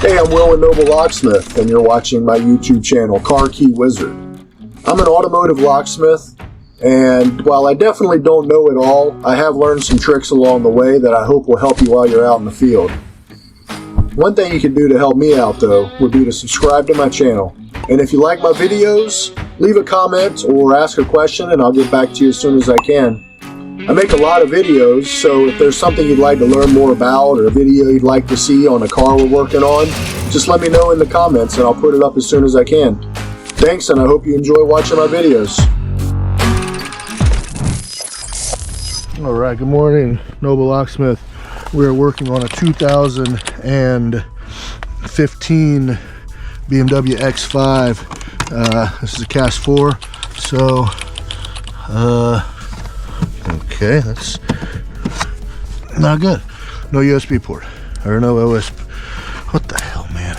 Hey, I'm Will and Noble Locksmith, and you're watching my YouTube channel, Car Key Wizard. I'm an automotive locksmith, and while I definitely don't know it all, I have learned some tricks along the way that I hope will help you while you're out in the field. One thing you can do to help me out, though, would be to subscribe to my channel. And if you like my videos, leave a comment or ask a question, and I'll get back to you as soon as I can. I make a lot of videos, so if there's something you'd like to learn more about or a video you'd like to see on a car we're working on, just let me know in the comments and I'll put it up as soon as I can. Thanks, and I hope you enjoy watching my videos. Alright, good morning, Noble Locksmith. We're working on a 2015 BMW X5. This is a Cas4, so okay, that's not good. No USB port, or no OS. What the hell, man?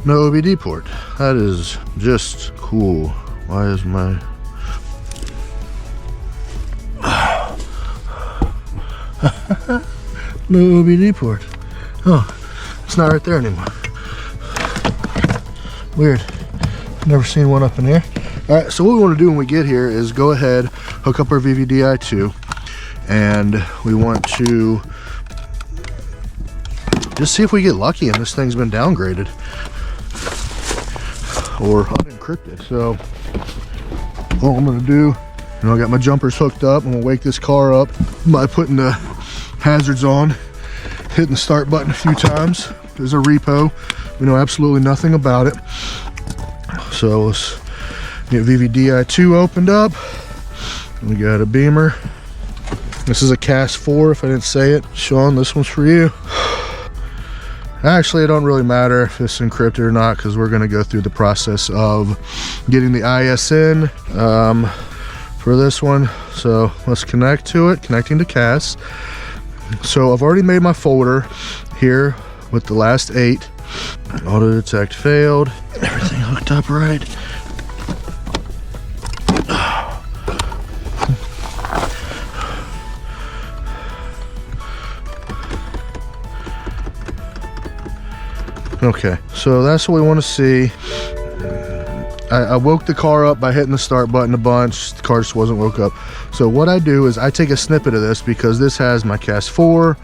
No OBD port. That is just cool. Why is my... no OBD port. Oh, it's not right there anymore. Weird. Never seen one up in here. All right, so what we want to do when we get here is go ahead, hook up our VVDI2, and we want to just see if we get lucky and this thing's been downgraded or unencrypted. So what I'm going to do, I got my jumpers hooked up. I'm going to wake this car up by putting the hazards on, hitting the start button a few times. There's a repo. We know absolutely nothing about it. So let's get VVDI2 opened up. We got a beamer. This is a Cas4, if I didn't say it. Sean, this one's for you. Actually, it don't really matter if it's encrypted or not, because we're going to go through the process of getting the ISN for this one. So let's connect to it, connecting to Cas. So I've already made my folder here with the last 8. Auto detect failed. Everything hooked up right. Okay, so that's what we want to see. I woke the car up by hitting the start button a bunch. The car just wasn't woke up. So what I do is I take a snippet of this, because this has my Cas4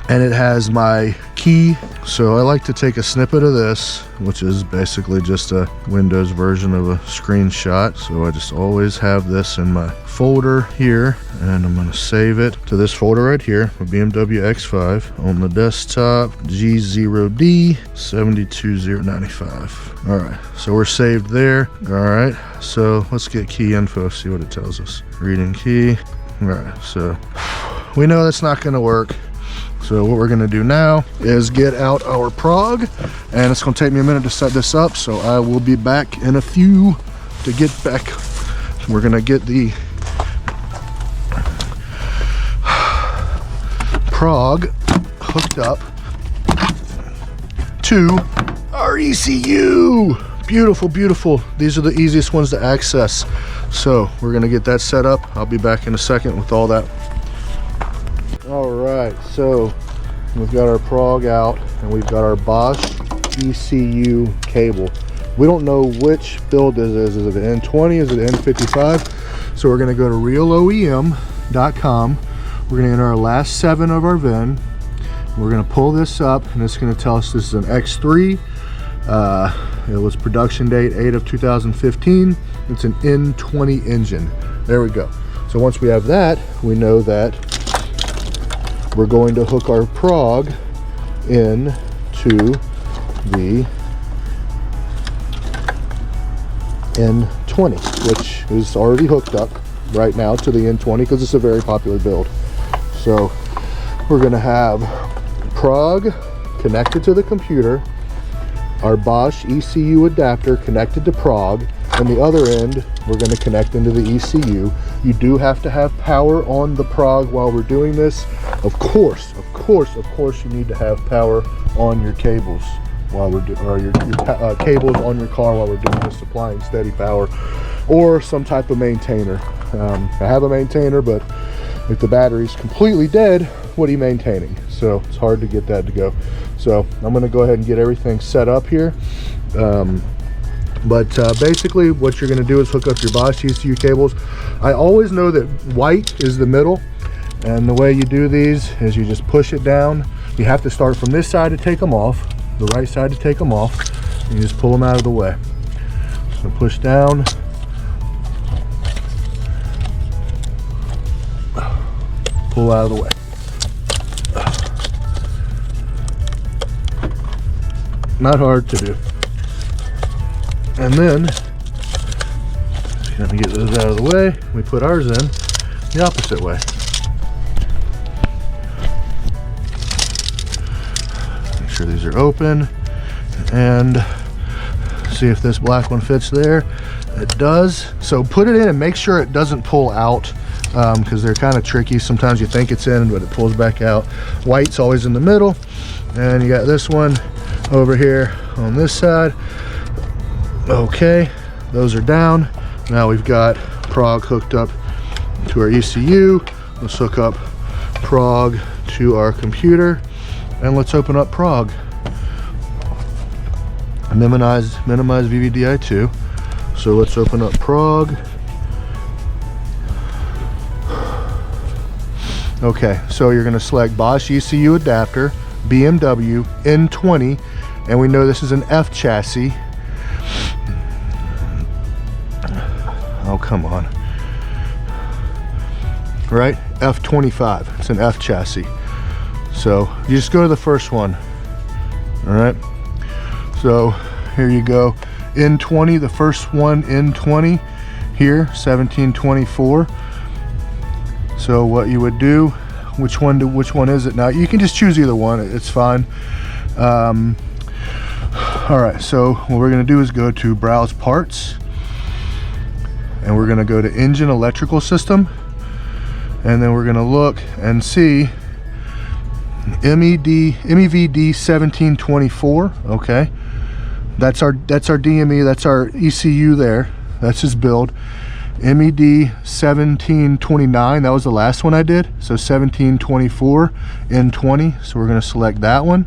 and it has my key. So I like to take a snippet of this, which is basically just a Windows version of a screenshot. So I just always have this in my folder here, and I'm going to save it to this folder right here, a BMW X5 on the desktop, G0D 72095. All right, so we're saved there. All right, so let's get key info, see what it tells us. Reading key. All right, so we know that's not going to work. So what we're going to do now is get out our Prog, and it's going to take me a minute to set this up, so I will be back in a few to get back. We're going to get the Prog hooked up to our ECU. Beautiful, beautiful. These are the easiest ones to access. So we're going to get that set up. I'll be back in a second with all that. All right, so we've got our Prog out, and we've got our Bosch ECU cable. We don't know which build this is. Is it an N20? Is it an N55? So we're going to go to realoem.com. We're going to enter our last 7 of our VIN. We're going to pull this up, and it's going to tell us this is an X3. It was production date 8 of 2015. It's an N20 engine. There we go. So once we have that, we know that we're going to hook our Prog into the N20, which is already hooked up right now to the N20 because it's a very popular build. So we're going to have Prog connected to the computer, our Bosch ECU adapter connected to Prog, and the other end we're going to connect into the ECU. You do have to have power on the Prog while we're doing this. Of course, you need to have power on your cables while we're your cables on your car while we're doing this, supplying steady power, or some type of maintainer. I have a maintainer, but if the battery's completely dead, what are you maintaining? so it's hard to get that to go. So I'm going to go ahead and get everything set up here. Basically what you're going to do is hook up your Bosch ECU cables. I always know that white is the middle, and the way you do these is you just push it down. You have to start from this side to take them off, the right side to take them off, and you just pull them out of the way. So push down, pull out of the way. Not hard to do. And then, just gonna get those out of the way. We put ours in the opposite way. Make sure these are open, and see if this black one fits there. It does. So put it in and make sure it doesn't pull out, because they're kind of tricky. Sometimes you think it's in, but it pulls back out. White's always in the middle, and you got this one over here on this side. Okay, those are down. Now we've got Prog hooked up to our ECU. Let's hook up Prog to our computer, and let's open up Prog. Minimize VVDI2. So let's open up Prog. Okay, so you're going to select Bosch ECU adapter, BMW N20, and we know this is an F chassis. Oh, come on. Right? F25. It's an F chassis. So you just go to the first one. All right. So here you go. N20, the first one, N20 here, 1724. So what you would do, which one is it now? You can just choose either one. It's fine. All right. So what we're going to do is go to Browse Parts. And we're going to go to Engine Electrical System, and then we're going to look and see MEVD 1724. Okay, that's our DME, that's our ECU there. That's his build. MED 1729, that was the last one I did. So 1724 N20. So we're going to select that one,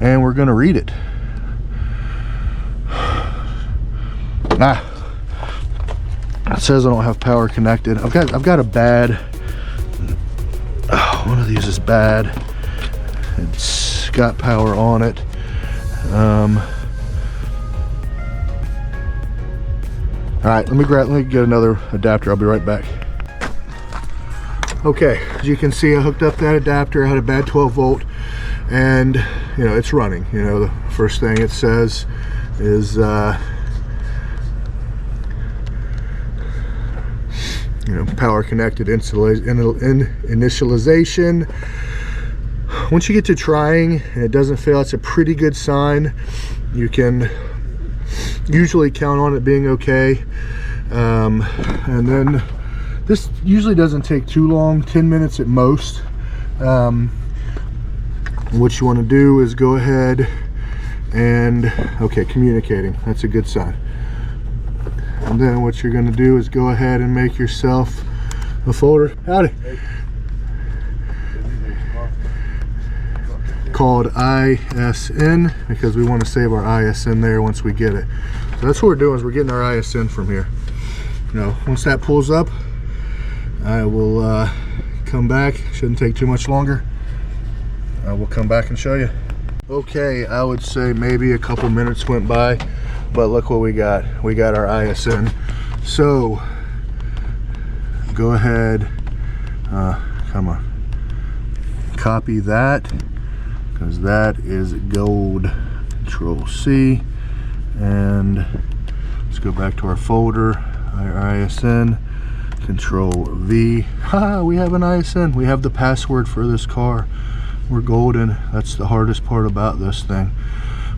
and we're going to read it. It says I don't have power connected. I've got a bad, one of these is bad. It's got power on it. All right, let me get another adapter. I'll be right back. Okay, as you can see, I hooked up that adapter. I had a bad 12 volt, and you know, it's running. You know, the first thing it says is you know, power connected initialization. Once you get to trying and it doesn't fail, it's a pretty good sign. You can usually count on it being okay. And then this usually doesn't take too long, 10 minutes at most. What you want to do is go ahead and, okay, communicating, that's a good sign. And then what you're going to do is go ahead and make yourself a folder. Howdy. Called ISN, because we want to save our ISN there once we get it. So that's what we're doing, is we're getting our ISN from here. You know, once that pulls up, I will come back. Shouldn't take too much longer. I will come back and show you. Okay, I would say maybe a couple minutes went by, but look what we got. We got our ISN. So go ahead, come on, copy that, because that is gold. Control C, and let's go back to our folder, our ISN, Control V. Ha, we have an ISN. We have the password for this car. We're golden. That's the hardest part about this thing.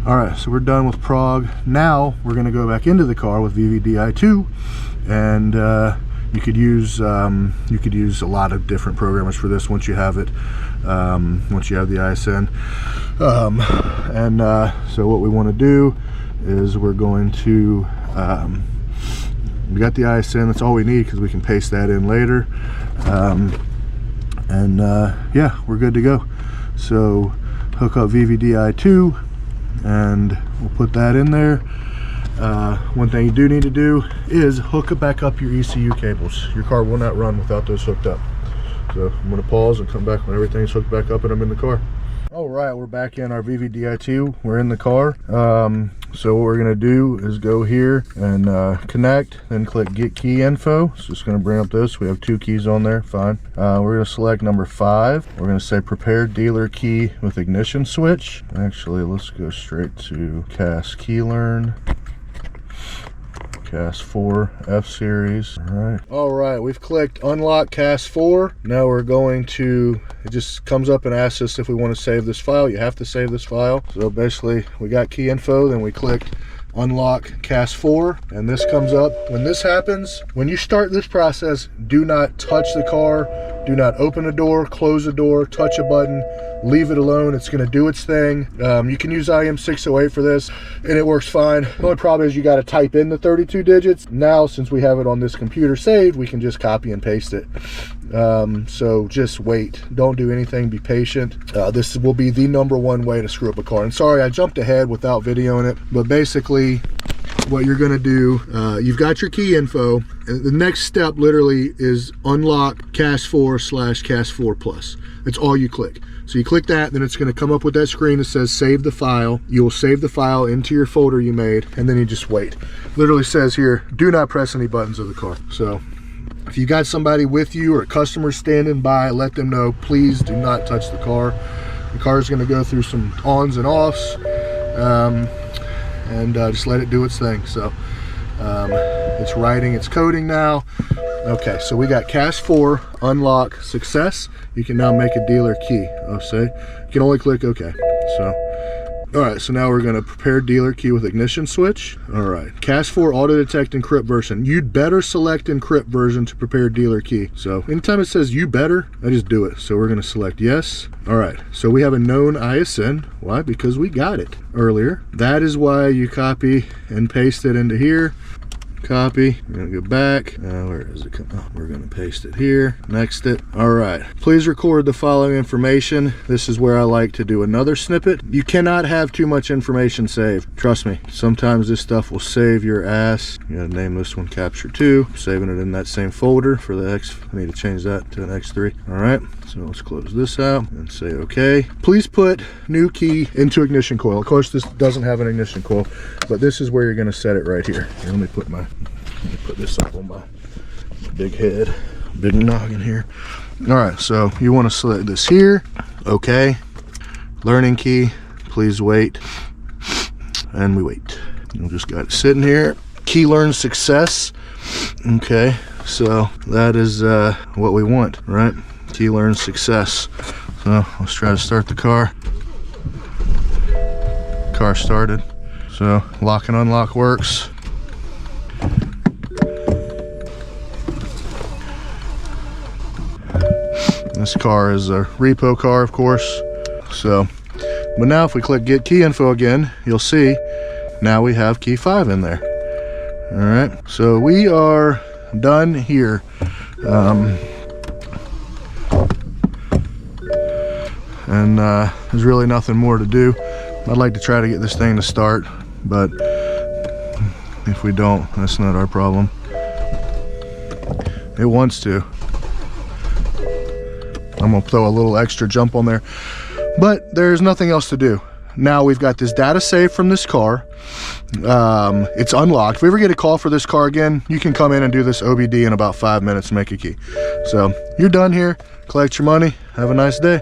All right, so we're done with Prog. Now we're going to go back into the car with VVDI2, and you could use a lot of different programmers for this once you have it, once you have the ISN. So what we want to do is we're going to we got the ISN. That's all we need, because we can paste that in later. Yeah, we're good to go. So hook up VVDI2 and we'll put that in there. One thing you do need to do is hook it back up your ECU cables. Your car will not run without those hooked up. So I'm going to pause and come back when everything's hooked back up and I'm in the car. All right, we're back in our VVDI2. We're in the car. So what we're going to do is go here and connect, then click get key info. It's just going to bring up this. We have 2 keys on there, fine. We're going to select number 5. We're going to say prepare dealer key with ignition switch. Actually, let's go straight to CAS key learn. Cas4 F series. All right, we've clicked unlock Cas4. Now we're going to, it just comes up and asks us if we want to save this file. You have to save this file. So basically we got key info, then we clicked unlock Cas4, and this comes up. When this happens, when you start this process, do not touch the car, do not open a door, close a door, touch a button, leave it alone. It's going to do its thing. You can use IM608 for this and it works fine. The only problem is you got to type in the 32 digits. Now, since we have it on this computer saved, we can just copy and paste it. So just wait, don't do anything, be patient. This will be the #1 way to screw up a car. And sorry, I jumped ahead without videoing it, but basically what you're going to do, you've got your key info, and the next step literally is unlock Cas4/Cas4 Plus. That's all you click. So you click that, then it's going to come up with that screen that says save the file. You will save the file into your folder you made, and then you just wait. Literally says here, do not press any buttons of the car. So if you got somebody with you or a customer standing by, let them know, please do not touch the car. The car is going to go through some ons and offs, and just let it do its thing. So it's writing, it's coding now. Okay, so we got Cas4 unlock success. You can now make a dealer key. Oh, say you can only click OK. So all right, so now we're going to prepare dealer key with ignition switch. All right, Cas4 auto detect encrypt version. You'd better select encrypt version to prepare dealer key. So anytime it says you better, I just do it. So we're going to select yes. All right, so we have a known ISN. Why? Because we got it earlier. That is why you copy and paste it into here. Copy, we're gonna go back. Where is it? Oh, we're gonna paste it here, next it. All right, please record the following information. This is where I like to do another snippet. You cannot have too much information saved. Trust me, sometimes this stuff will save your ass. You gotta name this one Capture 2. I'm saving it in that same folder for the X. I need to change that to an X3. All right, so let's close this out and say okay. Please put new key into ignition coil. Of course, this doesn't have an ignition coil, but this is where you're gonna set it right here. Let me put this up on my big head, big noggin here. All right, so you want to select this here. Okay, learning key, please wait, and we wait. You just got it sitting here. Key learn success. Okay, so that is what we want, right? Key learn success. So let's try to start the car. Car started. So lock and unlock works. This car is a repo car, of course. So, but now if we click get key info again, you'll see now we have key 5 in there. All right, so we are done here. There's really nothing more to do. I'd like to try to get this thing to start, but if we don't, that's not our problem. It wants to. I'm gonna throw a little extra jump on there, but there's nothing else to do. Now we've got this data saved from this car. It's unlocked. If we ever get a call for this car again, you can come in and do this OBD in about 5 minutes and make a key. So you're done here. Collect your money. Have a nice day.